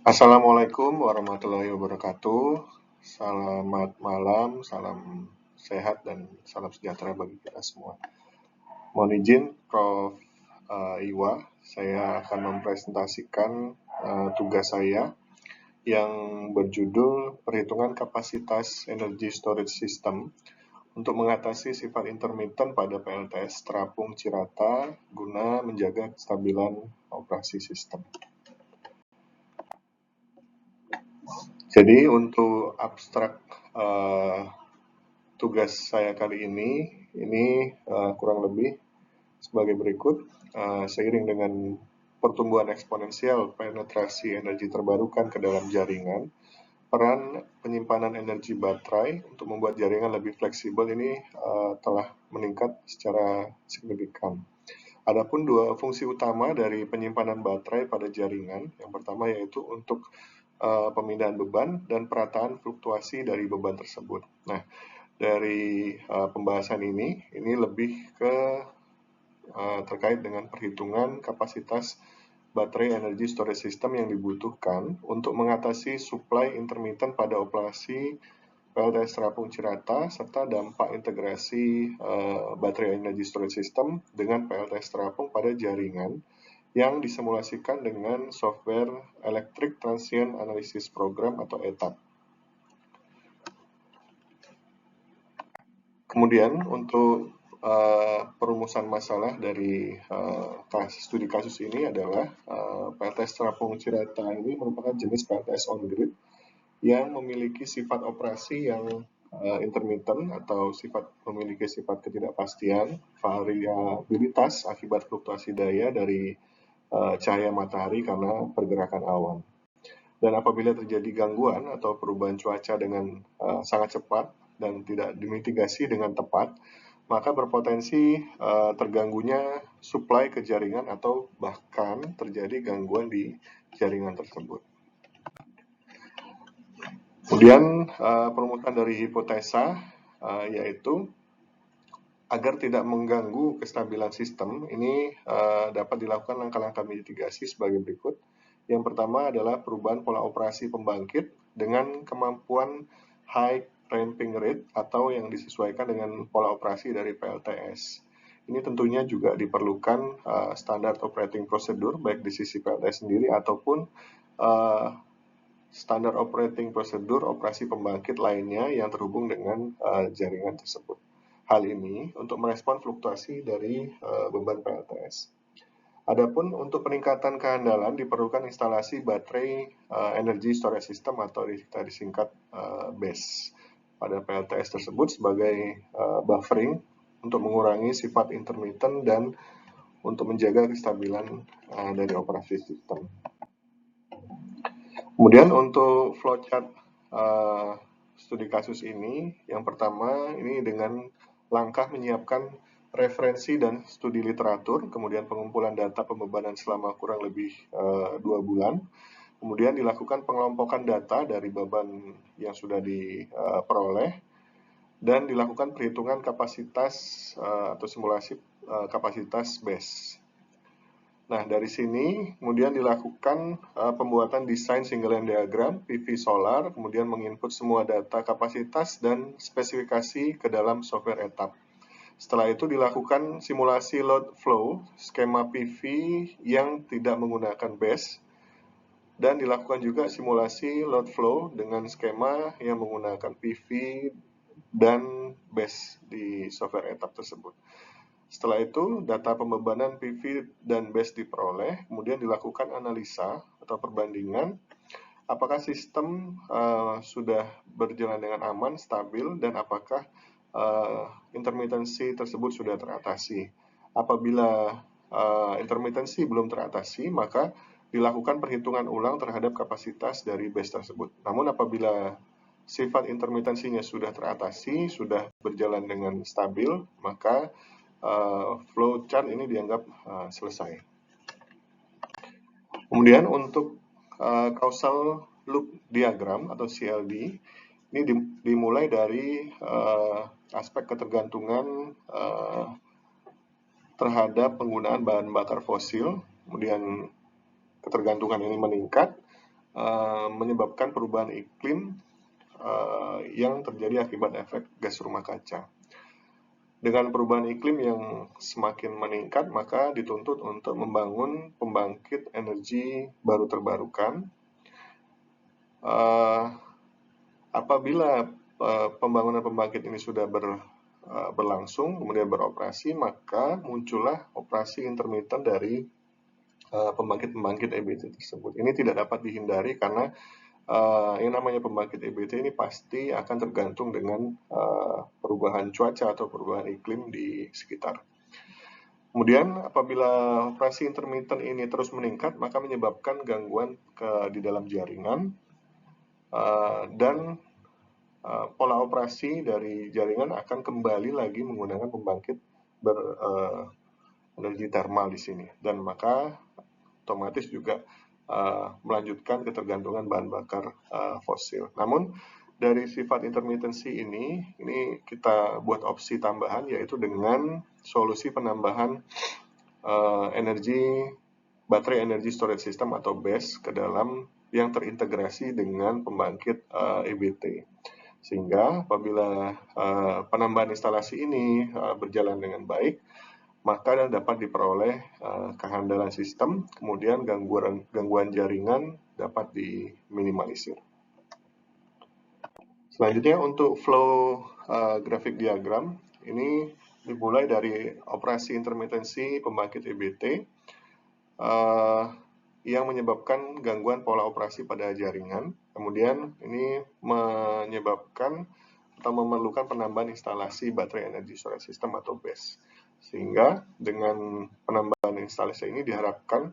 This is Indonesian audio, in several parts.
Assalamualaikum warahmatullahi wabarakatuh. Selamat malam, salam sehat dan salam sejahtera bagi kita semua. Mohon izin, Prof. Iwa, saya akan mempresentasikan tugas saya yang berjudul Perhitungan Kapasitas Energy Storage System untuk mengatasi sifat intermittent pada PLTS terapung Cirata guna menjaga kestabilan operasi sistem. Jadi untuk abstrak tugas saya kali ini kurang lebih sebagai berikut. Seiring dengan pertumbuhan eksponensial penetrasi energi terbarukan ke dalam jaringan, peran penyimpanan energi baterai untuk membuat jaringan lebih fleksibel ini telah meningkat secara signifikan. Adapun dua fungsi utama dari penyimpanan baterai pada jaringan, yang pertama yaitu untuk pemindahan beban dan perataan fluktuasi dari beban tersebut. Nah, dari pembahasan ini lebih ke terkait dengan perhitungan kapasitas baterai energy storage system yang dibutuhkan untuk mengatasi supply intermittent pada operasi PLTS terapung Cirata serta dampak integrasi baterai energy storage system dengan PLTS terapung pada jaringan yang disimulasikan dengan software Electric Transient Analysis Program atau ETAP. Kemudian untuk perumusan masalah dari studi kasus ini adalah PLTS terapung Cirata ini merupakan jenis PLTS on-grid yang memiliki sifat operasi yang intermittent atau memiliki sifat ketidakpastian, variabilitas akibat fluktuasi daya dari cahaya matahari karena pergerakan awan. Dan apabila terjadi gangguan atau perubahan cuaca dengan sangat cepat dan tidak dimitigasi dengan tepat, maka berpotensi terganggunya suplai ke jaringan atau bahkan terjadi gangguan di jaringan tersebut. Kemudian perumusan dari hipotesa yaitu agar tidak mengganggu kestabilan sistem, ini dapat dilakukan langkah-langkah mitigasi sebagai berikut. Yang pertama adalah perubahan pola operasi pembangkit dengan kemampuan high ramping rate atau yang disesuaikan dengan pola operasi dari PLTS. Ini tentunya juga diperlukan standar operating procedure baik di sisi PLTS sendiri ataupun standar operating procedure operasi pembangkit lainnya yang terhubung dengan jaringan tersebut. Hal ini untuk merespon fluktuasi dari beban PLTS. Adapun untuk peningkatan kehandalan diperlukan instalasi baterai energy storage system atau kita disingkat BESS pada PLTS tersebut sebagai buffering untuk mengurangi sifat intermittent dan untuk menjaga kestabilan dari operasi sistem. Kemudian untuk flowchart studi kasus ini, yang pertama ini dengan langkah menyiapkan referensi dan studi literatur, kemudian pengumpulan data pembebanan selama kurang lebih 2 bulan, kemudian dilakukan pengelompokan data dari beban yang sudah diperoleh, dan dilakukan perhitungan kapasitas atau simulasi kapasitas BESS. Nah, dari sini kemudian dilakukan pembuatan desain single line diagram PV solar, kemudian menginput semua data kapasitas dan spesifikasi ke dalam software ETAP. Setelah itu dilakukan simulasi load flow, skema PV yang tidak menggunakan BESS, dan dilakukan juga simulasi load flow dengan skema yang menggunakan PV dan BESS di software ETAP tersebut. Setelah itu, data pembebanan PV dan BESS diperoleh, kemudian dilakukan analisa atau perbandingan apakah sistem sudah berjalan dengan aman, stabil, dan apakah intermitensi tersebut sudah teratasi. Apabila intermitensi belum teratasi, maka dilakukan perhitungan ulang terhadap kapasitas dari BESS tersebut. Namun apabila sifat intermitensinya sudah teratasi, sudah berjalan dengan stabil, maka flow chart ini dianggap selesai. Kemudian untuk causal loop diagram atau CLD ini dimulai dari aspek ketergantungan terhadap penggunaan bahan bakar fosil, kemudian ketergantungan ini meningkat. menyebabkan perubahan iklim yang terjadi akibat efek gas rumah kaca. Dengan perubahan iklim yang semakin meningkat, maka dituntut untuk membangun pembangkit energi baru terbarukan. Apabila pembangunan pembangkit ini sudah berlangsung, kemudian beroperasi, maka muncullah operasi intermittent dari pembangkit-pembangkit EBT tersebut. Ini tidak dapat dihindari karena yang namanya pembangkit EBT ini pasti akan tergantung dengan perubahan cuaca atau perubahan iklim di sekitar. Kemudian apabila operasi intermittent ini terus meningkat, maka menyebabkan gangguan di dalam jaringan dan pola operasi dari jaringan akan kembali lagi menggunakan pembangkit berenergi thermal di sini, dan maka otomatis juga melanjutkan ketergantungan bahan bakar fosil. Namun dari sifat intermittency ini kita buat opsi tambahan, yaitu dengan solusi penambahan baterai energy storage system atau BESS ke dalam yang terintegrasi dengan pembangkit EBT. Sehingga apabila penambahan instalasi ini berjalan dengan baik, maka dapat diperoleh kehandalan sistem, kemudian gangguan jaringan dapat diminimalisir. Selanjutnya untuk flow grafik diagram, ini dimulai dari operasi intermitensi pembangkit EBT yang menyebabkan gangguan pola operasi pada jaringan. Kemudian ini menyebabkan atau memerlukan penambahan instalasi baterai energy storage system atau BESS. Sehingga dengan penambahan instalasi ini diharapkan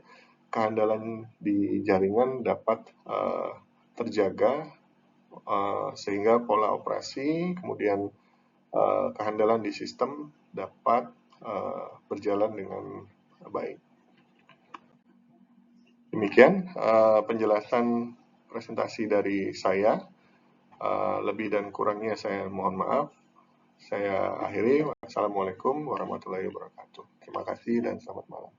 kehandalan di jaringan dapat terjaga sehingga pola operasi kemudian kehandalan di sistem dapat berjalan dengan baik. Demikian penjelasan presentasi dari saya. Lebih dan kurangnya saya mohon maaf. Saya akhiri. Wassalamualaikum warahmatullahi wabarakatuh. Terima kasih dan selamat malam.